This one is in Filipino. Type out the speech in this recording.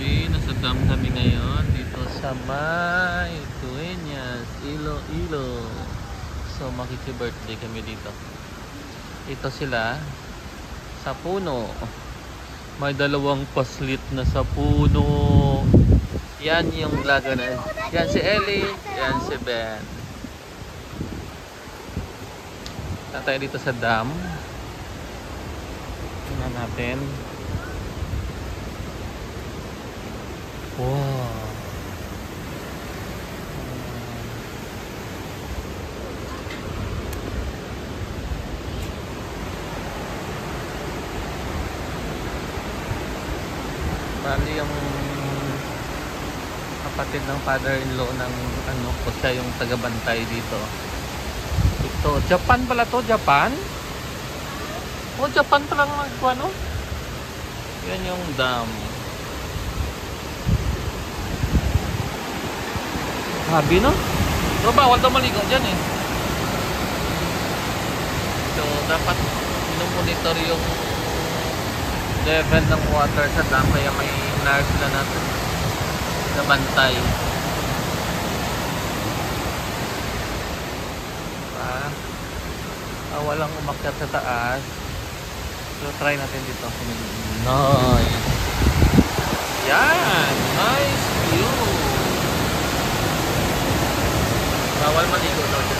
Nasa dam kami ngayon dito sa May Dueñas, Iloilo. So makiki-birthday kami dito. Ito sila sa puno. May dalawang paslit na sa puno. Yan yung laga na. Yan si Ellie, yan si Ben. Tayo dito sa dam. Tingnan natin. Wow. Bali yung kapatid ng father-in-law ng ano ko, siya yung tagabantay dito. Ito, Japan pala to, Japan? Oh, Japan pala ano? Yan yung dam. Sabi no? So, bawal daw maligo dyan eh. So, dapat monitor yung level ng water sa dam. Kaya may nurse na natin na bantay. Walang umakyat sa taas. So, try natin dito. Nice! Yan! Nice view! Bawal maligo daw dyan.